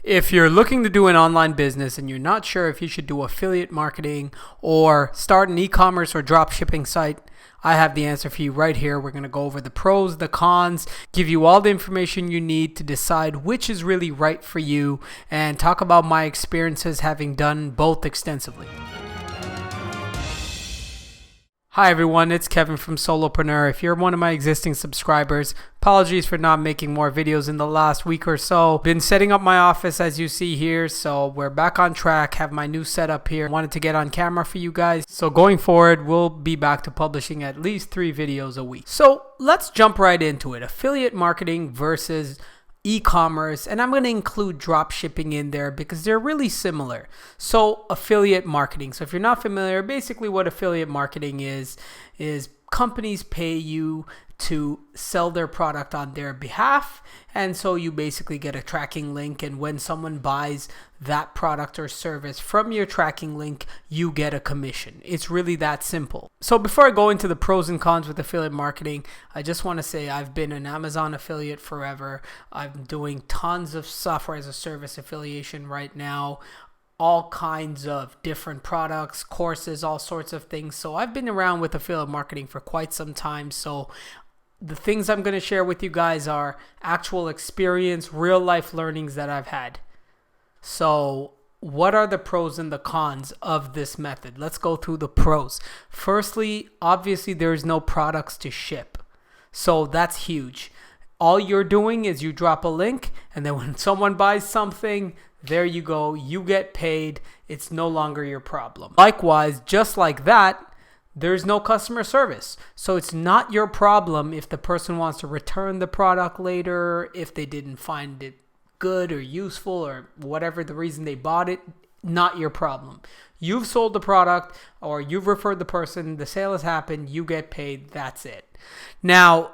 If you're looking to do an online business and you're not sure if you should do affiliate marketing or start an e-commerce or dropshipping site, I have the answer for you right here. We're going to go over the pros, the cons, give you all the information you need to decide which is really right for you, and talk about my experiences having done both extensively. Hi everyone, it's Kevin from Solopreneur. If you're one of my existing subscribers, apologies for not making more videos in the last week or so. Been setting up my office as you see here, so we're back on track, have my new setup here. Wanted to get on camera for you guys. So going forward, we'll be back to publishing at least 3 videos a week. So let's jump right into it. Affiliate marketing versus e-commerce, and I'm going to include dropshipping in there because they're really similar. So affiliate marketing. So if you're not familiar, basically what affiliate marketing is companies pay you to sell their product on their behalf, and so you basically get a tracking link, and when someone buys that product or service from your tracking link, you get a commission. It's really that simple. So before I go into the pros and cons with affiliate marketing, I just want to say I've been an Amazon affiliate forever. I'm doing tons of software as a service affiliation right now, all kinds of different products, courses, all sorts of things. So I've been around with affiliate marketing for quite some time. So the things I'm going to share with you guys are actual experience, real life learnings that I've had. So what are the pros and the cons of this method? Let's go through the pros. Firstly, obviously there's no products to ship. So that's huge. All you're doing is you drop a link, and then when someone buys something, there you go, you get paid. It's no longer your problem. Likewise, just like that, there's no customer service. So it's not your problem if the person wants to return the product later, if they didn't find it good or useful or whatever the reason they bought it, not your problem. You've sold the product or you've referred the person, the sale has happened, you get paid, that's it. Now,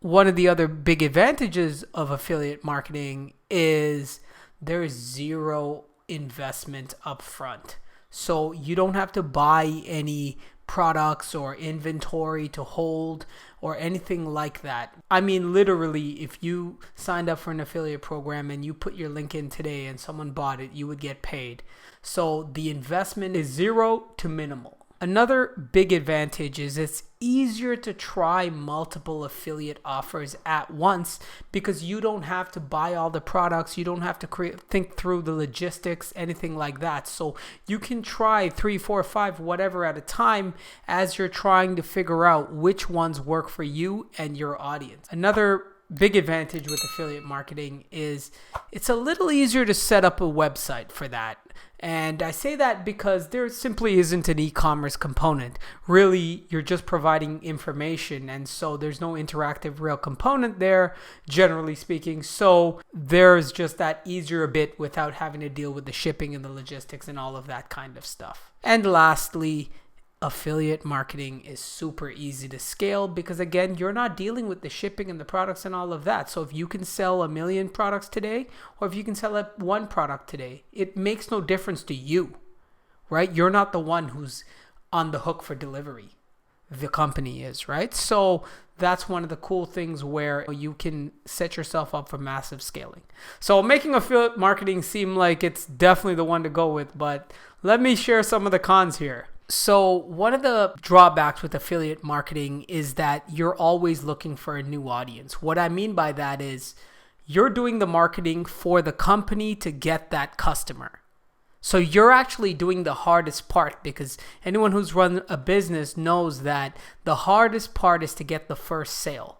one of the other big advantages of affiliate marketing is there is zero investment up front. So you don't have to buy any products or inventory to hold or anything like that. I mean, literally, if you signed up for an affiliate program and you put your link in today and someone bought it, you would get paid. So the investment is zero to minimal. Another big advantage is it's easier to try multiple affiliate offers at once because you don't have to buy all the products. You don't have to think through the logistics, anything like that. So you can try 3, 4, 5, whatever at a time as you're trying to figure out which ones work for you and your audience. Another big advantage with affiliate marketing is it's a little easier to set up a website for that. And I say that because there simply isn't an e-commerce component. Really, you're just providing information, and so there's no interactive real component there, generally speaking. So there's just that easier bit without having to deal with the shipping and the logistics and all of that kind of stuff. And lastly, affiliate marketing is super easy to scale because, again, you're not dealing with the shipping and the products and all of that. So if you can sell 1 million products today, or if you can sell 1 product today, it makes no difference to you, right? You're not the one who's on the hook for delivery. The company is, right? So that's one of the cool things where you can set yourself up for massive scaling. So making affiliate marketing seem like it's definitely the one to go with, but let me share some of the cons here. So one of the drawbacks with affiliate marketing is that you're always looking for a new audience. What I mean by that is you're doing the marketing for the company to get that customer. So you're actually doing the hardest part because anyone who's run a business knows that the hardest part is to get the first sale,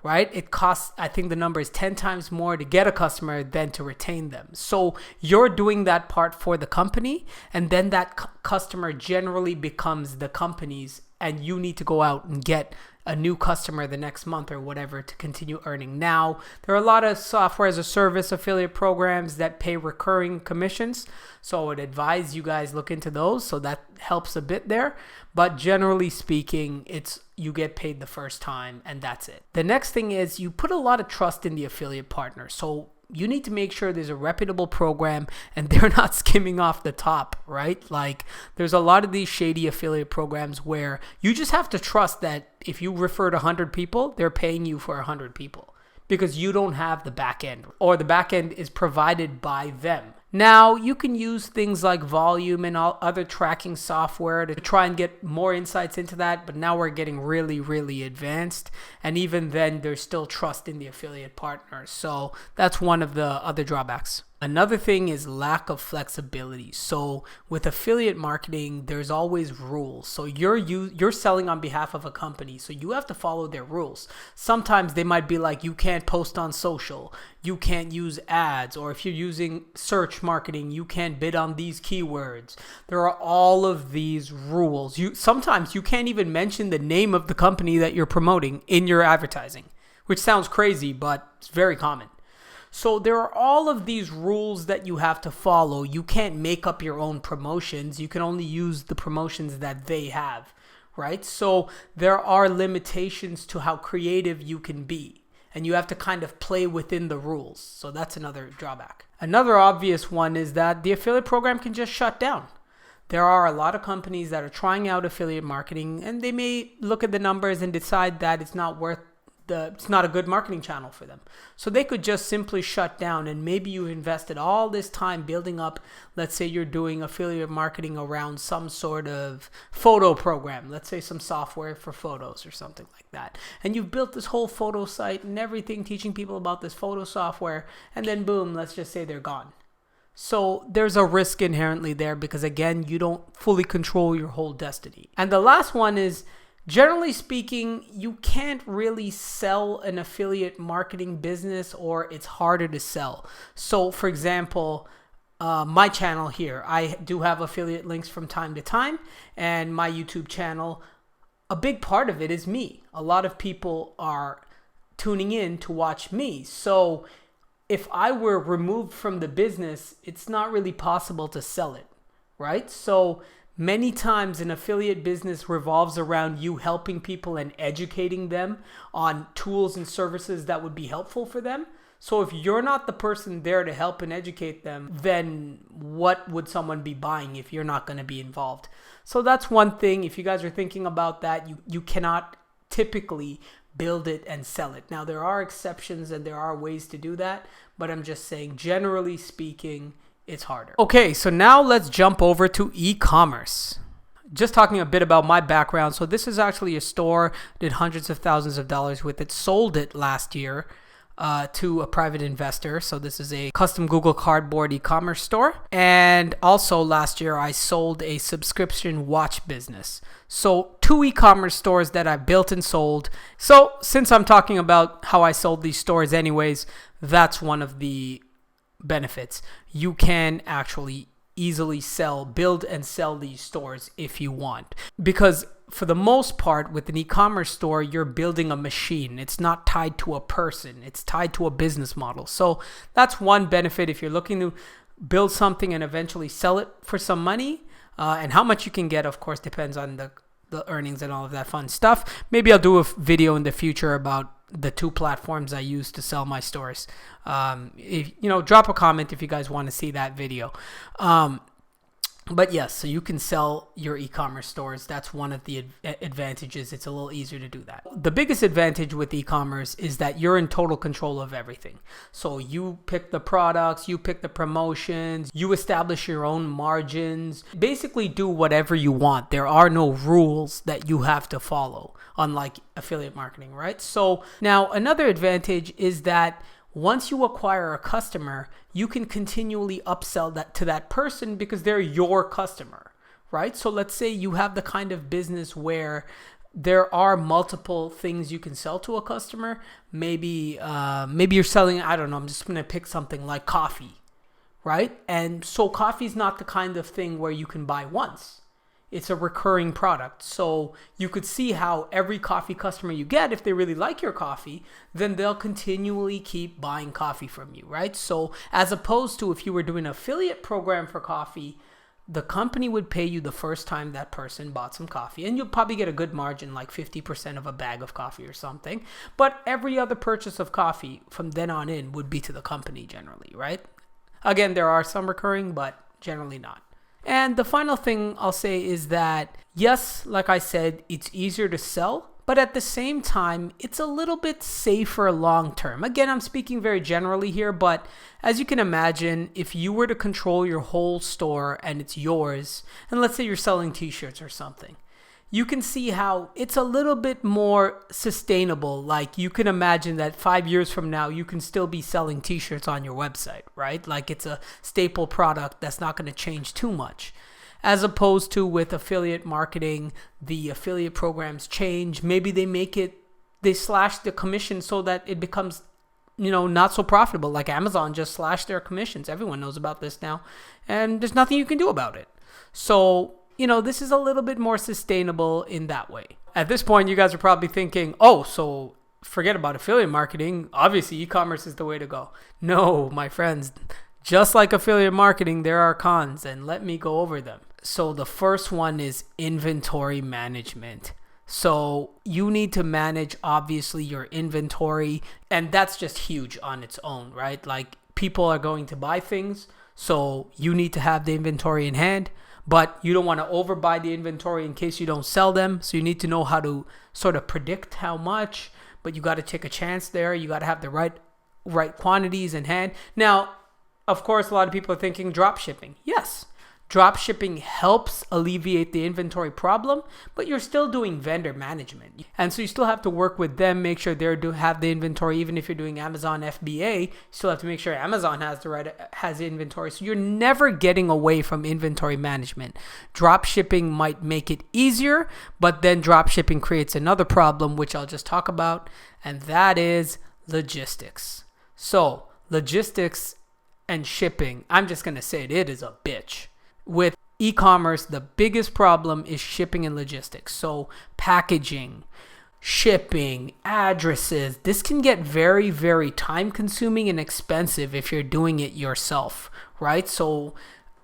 right? It costs, I think the number is 10 times more to get a customer than to retain them. So you're doing that part for the company, and then that customer generally becomes the company's, and you need to go out and get a new customer the next month or whatever to continue earning. Now, there are a lot of software as a service affiliate programs that pay recurring commissions. So I would advise you guys look into those. So that helps a bit there. But generally speaking, it's you get paid the first time and that's it. The next thing is you put a lot of trust in the affiliate partner. So you need to make sure there's a reputable program and they're not skimming off the top, right? Like there's a lot of these shady affiliate programs where you just have to trust that if you referred 100 people, they're paying you for 100 people because you don't have the back end, or the back end is provided by them. Now, you can use things like Volume and all other tracking software to try and get more insights into that, but now we're getting really, really advanced. And even then, there's still trust in the affiliate partners. So that's one of the other drawbacks. Another thing is lack of flexibility. So with affiliate marketing, there's always rules. So you're selling on behalf of a company, so you have to follow their rules. Sometimes they might be like, you can't post on social, you can't use ads, or if you're using search marketing, you can't bid on these keywords. There are all of these rules. Sometimes you can't even mention the name of the company that you're promoting in your advertising, which sounds crazy, but it's very common. So there are all of these rules that you have to follow. You can't make up your own promotions. You can only use the promotions that they have, right? So there are limitations to how creative you can be, and you have to kind of play within the rules. So that's another drawback. Another obvious one is that the affiliate program can just shut down. There are a lot of companies that are trying out affiliate marketing, and they may look at the numbers and decide that it's not a good marketing channel for them. So they could just simply shut down, and maybe you've invested all this time building up, let's say you're doing affiliate marketing around some sort of photo program, let's say some software for photos or something like that. And you've built this whole photo site and everything, teaching people about this photo software, and then boom, let's just say they're gone. So there's a risk inherently there because, again, you don't fully control your whole destiny. And the last one is, generally speaking, you can't really sell an affiliate marketing business, or it's harder to sell. So for example, my channel here, I do have affiliate links from time to time, and my YouTube channel, a big part of it is me. A lot of people are tuning in to watch me. So if I were removed from the business, it's not really possible to sell it, right? So many times an affiliate business revolves around you helping people and educating them on tools and services that would be helpful for them. So if you're not the person there to help and educate them, then what would someone be buying if you're not going to be involved? So that's one thing. If you guys are thinking about that, you cannot typically build it and sell it. Now, there are exceptions and there are ways to do that, but I'm just saying, generally speaking, it's harder. Okay, so now let's jump over to e-commerce. Just talking a bit about my background. So this is actually a store, did hundreds of thousands of dollars with it, sold it last year to a private investor. So this is a custom Google Cardboard e-commerce store. And also last year, I sold a subscription watch business. So 2 e-commerce stores that I built and sold. So since I'm talking about how I sold these stores anyways, that's one of the benefits. You can actually easily build and sell these stores if you want, because for the most part with an e-commerce store, you're building a machine. It's not tied to a person, it's tied to a business model. So that's one benefit if you're looking to build something and eventually sell it for some money. And how much you can get, of course, depends on the earnings and all of that fun stuff. Maybe I'll do a video in the future about the 2 platforms I use to sell my stores. Drop a comment if you guys want to see that video. But yes, so you can sell your e-commerce stores. That's one of the advantages. It's a little easier to do that. The biggest advantage with e-commerce is that you're in total control of everything. So you pick the products, you pick the promotions, you establish your own margins, basically do whatever you want. There are no rules that you have to follow, unlike affiliate marketing, right? So now another advantage is that once you acquire a customer, you can continually upsell that to that person because they're your customer, right? So let's say you have the kind of business where there are multiple things you can sell to a customer. Maybe you're selling, I don't know, I'm just going to pick something like coffee, right? And so coffee is not the kind of thing where you can buy once. It's a recurring product. So you could see how every coffee customer you get, if they really like your coffee, then they'll continually keep buying coffee from you, right? So as opposed to if you were doing an affiliate program for coffee, the company would pay you the first time that person bought some coffee, and you'll probably get a good margin, like 50% of a bag of coffee or something. But every other purchase of coffee from then on in would be to the company generally, right? Again, there are some recurring, but generally not. And the final thing I'll say is that, yes, like I said, it's easier to sell but at the same time, it's a little bit safer long term. Again, I'm speaking very generally here, but as you can imagine, if you were to control your whole store and it's yours, and let's say you're selling t-shirts or something, you can see how it's a little bit more sustainable. Like you can imagine that 5 years from now, you can still be selling t-shirts on your website, right? Like it's a staple product that's not going to change too much. As opposed to with affiliate marketing, the affiliate programs change. Maybe they slash the commission so that it becomes, not so profitable. Like Amazon just slashed their commissions. Everyone knows about this now, and there's nothing you can do about it. So, this is a little bit more sustainable in that way. At this point, you guys are probably thinking, oh, so forget about affiliate marketing. Obviously, e-commerce is the way to go. No, my friends, just like affiliate marketing, there are cons, and let me go over them. So the first one is inventory management. So you need to manage, obviously, your inventory, and that's just huge on its own, right? Like people are going to buy things, so you need to have the inventory in hand. But you don't want to overbuy the inventory in case you don't sell them. So you need to know how to sort of predict how much, but you got to take a chance there. You got to have the right quantities in hand. Now, of course, a lot of people are thinking drop shipping. Yes, drop shipping helps alleviate the inventory problem, but you're still doing vendor management. And so you still have to work with them, make sure they have the inventory. Even if you're doing Amazon FBA, you still have to make sure Amazon has the inventory. So you're never getting away from inventory management. Drop shipping might make it easier, but then drop shipping creates another problem, which I'll just talk about, and that is logistics. So logistics and shipping, I'm just going to say it is a bitch. With e-commerce, the biggest problem is shipping and logistics. So packaging, shipping, addresses, this can get very, very time consuming and expensive if you're doing it yourself, right? So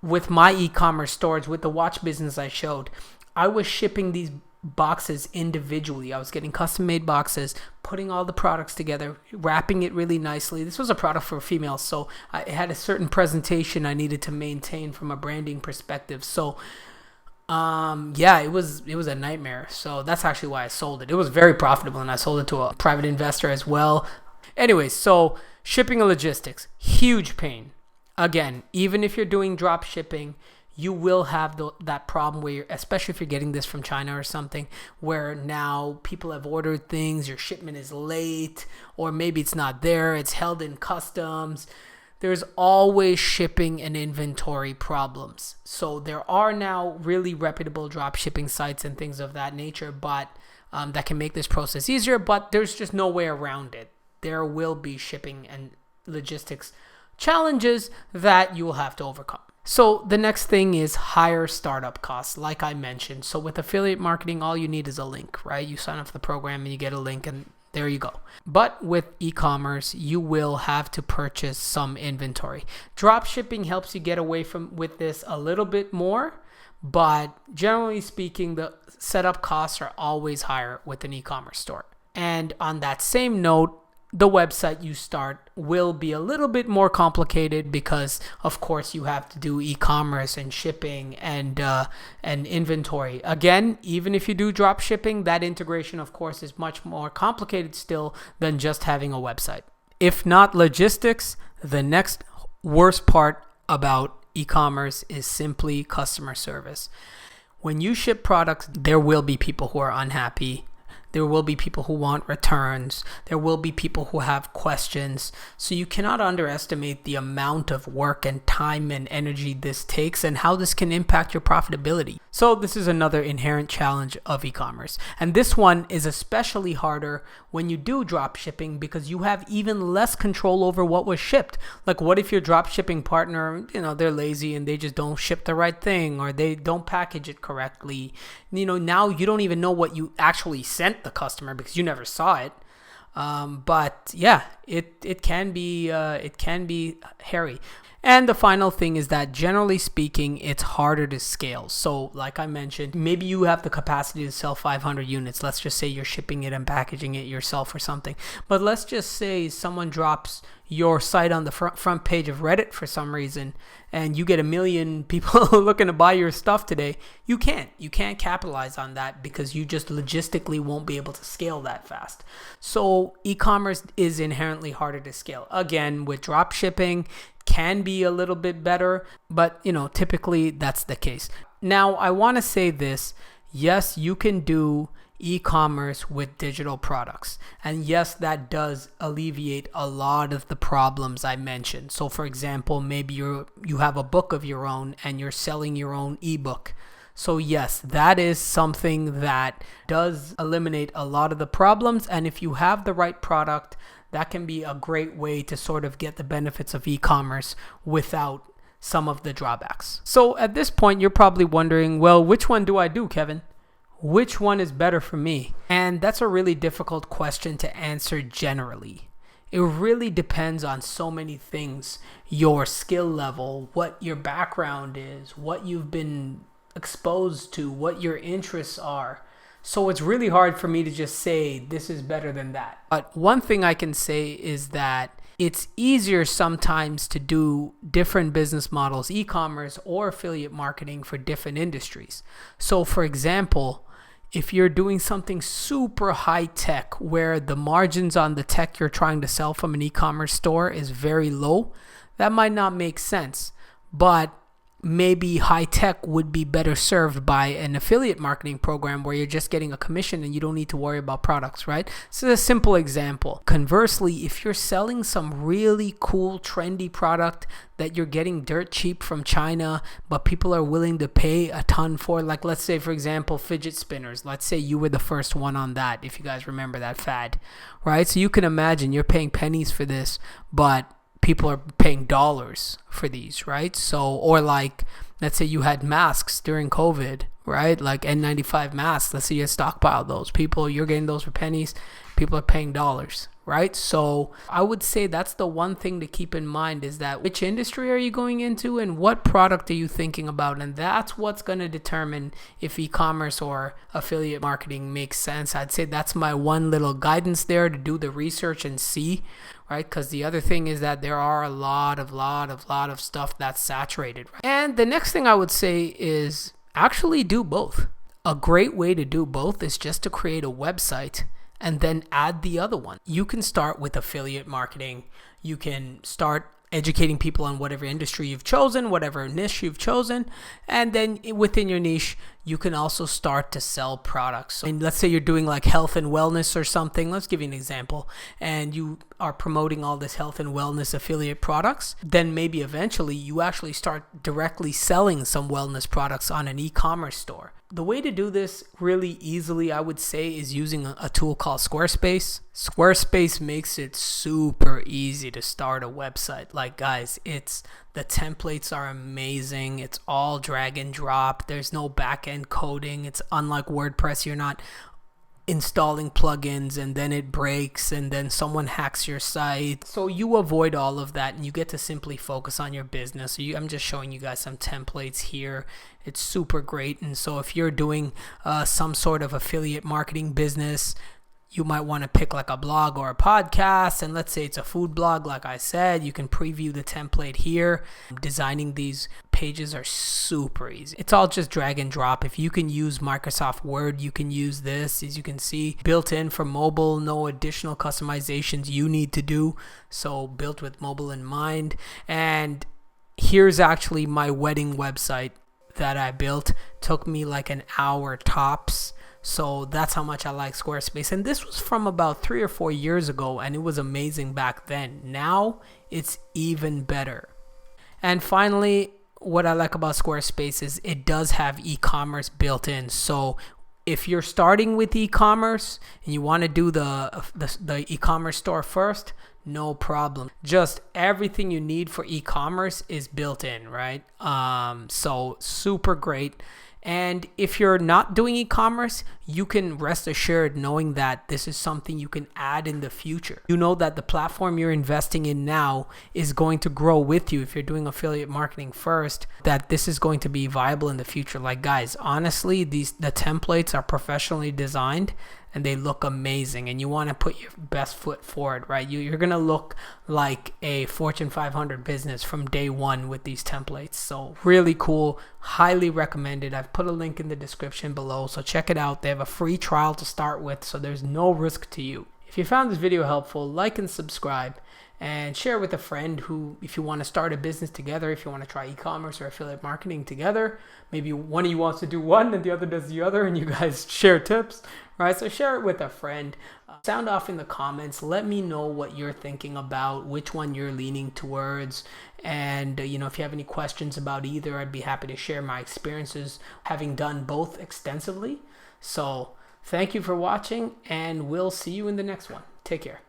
with my e-commerce stores, with the watch business I showed, I was shipping these boxes individually. I was getting custom made boxes, putting all the products together, wrapping it really nicely. This was a product for females, so I had a certain presentation I needed to maintain from a branding perspective. So it was a nightmare. So that's actually why I sold it. It was very profitable, and I sold it to a private investor as well. Anyways, so shipping and logistics, huge pain. Again, even if you're doing drop shipping, you will have that problem where, especially if you're getting this from China or something, where now people have ordered things, your shipment is late, or maybe it's not there, it's held in customs. There's always shipping and inventory problems. So there are now really reputable drop shipping sites and things of that nature, but that can make this process easier, but there's just no way around it. There will be shipping and logistics challenges that you will have to overcome. So the next thing is higher startup costs, like I mentioned. So with affiliate marketing, all you need is a link, right? You sign up for the program and you get a link, and there you go. But with e-commerce, you will have to purchase some inventory. Drop shipping helps you get away with this a little bit more, but generally speaking, the setup costs are always higher with an e-commerce store. And on that same note, the website you start will be a little bit more complicated because, of course, you have to do e-commerce and shipping and inventory. Again, even if you do drop shipping, that integration, of course, is much more complicated still than just having a website. If not logistics, the next worst part about e-commerce is simply customer service. When you ship products, there will be people who are unhappy. There will be people who want returns. There will be people who have questions. So you cannot underestimate the amount of work and time and energy this takes and how this can impact your profitability. So this is another inherent challenge of e-commerce. And this one is especially harder when you do drop shipping because you have even less control over what was shipped. Like what if your drop shipping partner, they're lazy and they just don't ship the right thing or they don't package it correctly. Now you don't even know what you actually sent the customer because you never saw it. But yeah, it can be hairy. And the final thing is that generally speaking, it's harder to scale. So like I mentioned, maybe you have the capacity to sell 500 units. Let's just say you're shipping it and packaging it yourself or something. But let's just say someone drops your site on the front page of Reddit for some reason, and you get 1 million people looking to buy your stuff today, you can't capitalize on that because you just logistically won't be able to scale that fast. So e-commerce is inherently harder to scale. Again, with drop shipping, can be a little bit better, but typically that's the case. Now, I want to say this. Yes, you can do e-commerce with digital products, and yes, that does alleviate a lot of the problems I mentioned. So for example, maybe you have a book of your own and you're selling your own ebook. So yes, that is something that does eliminate a lot of the problems, and if you have the right product, that can be a great way to sort of get the benefits of e-commerce without some of the drawbacks. So at this point, you're probably wondering, well, which one do I do, Kevin? Which one is better for me? And that's a really difficult question to answer generally. It really depends on so many things: your skill level, what your background is, what you've been exposed to, what your interests are. So it's really hard for me to just say this is better than that. But one thing I can say is that it's easier sometimes to do different business models, e-commerce or affiliate marketing, for different industries. So for example, if you're doing something super high tech where the margins on the tech you're trying to sell from an e-commerce store is very low, that might not make sense. But maybe high tech would be better served by an affiliate marketing program where you're just getting a commission and you don't need to worry about products, right? So a simple example. Conversely, if you're selling some really cool, trendy product that you're getting dirt cheap from China, but people are willing to pay a ton for, like let's say, for example, fidget spinners. Let's say you were the first one on that, if you guys remember that fad, right? So you can imagine you're paying pennies for this, but people are paying dollars for these, right? So, or like, let's say you had masks during COVID, right? Like N95 masks. Let's say you stockpiled those. You're getting those for pennies. People are paying dollars, right? So I would say that's the one thing to keep in mind, is that which industry are you going into and what product are you thinking about? And that's what's going to determine if e-commerce or affiliate marketing makes sense. I'd say that's my one little guidance there, to do the research and see, right? Because the other thing is that there are a lot of stuff that's saturated, right? And the next thing I would say is actually do both. A great way to do both is just to create a website and then add the other one. You can start with affiliate marketing. You can start educating people on whatever industry you've chosen, whatever niche you've chosen. And then within your niche, you can also start to sell products. So, let's say you're doing like health and wellness or something. Let's give you an example. And you are promoting all this health and wellness affiliate products. Then maybe eventually you actually start directly selling some wellness products on an e-commerce store. The way to do this really easily, I would say, is using a tool called Squarespace. Squarespace makes it super easy to start a website. Like, guys, the templates are amazing. It's all drag and drop. There's no back-end coding. It's unlike WordPress. You're not installing plugins and then it breaks and then someone hacks your site. So you avoid all of that and you get to simply focus on your business. So I'm just showing you guys some templates here. It's super great. And so if you're doing some sort of affiliate marketing business, you might want to pick like a blog or a podcast. And let's say it's a food blog, like I said, you can preview the template here. Designing these pages are super easy. It's all just drag and drop. If you can use Microsoft Word, you can use this. As you can see, built in for mobile, no additional customizations you need to do. So built with mobile in mind. And here's actually my wedding website that I built. Took me like an hour tops. So that's how much I like Squarespace. And this was from about 3 or 4 years ago, and it was amazing back then. Now it's even better. And finally, what I like about Squarespace is it does have e-commerce built in. So if you're starting with e-commerce and you want to do the e-commerce store first, no problem. Just everything you need for e-commerce is built in, right? So super great. And if you're not doing e-commerce, you can rest assured knowing that this is something you can add in the future. You know that the platform you're investing in now is going to grow with you. If you're doing affiliate marketing first, that this is going to be viable in the future. Like, guys, honestly, the templates are professionally designed and they look amazing, and you want to put your best foot forward, right? You're going to look like a Fortune 500 business from day one with these templates. So really cool, highly recommended. I've put a link in the description below, so check it out. They have a free trial to start with, so there's no risk to you. If you found this video helpful, like and subscribe, and share with a friend who, if you want to start a business together, if you want to try e-commerce or affiliate marketing together, maybe one of you wants to do one and the other does the other, and you guys share tips, right? So share it with a friend. Sound off in the comments. Let me know what you're thinking about, which one you're leaning towards, and if you have any questions about either, I'd be happy to share my experiences having done both extensively. So thank you for watching, and we'll see you in the next one. Take care.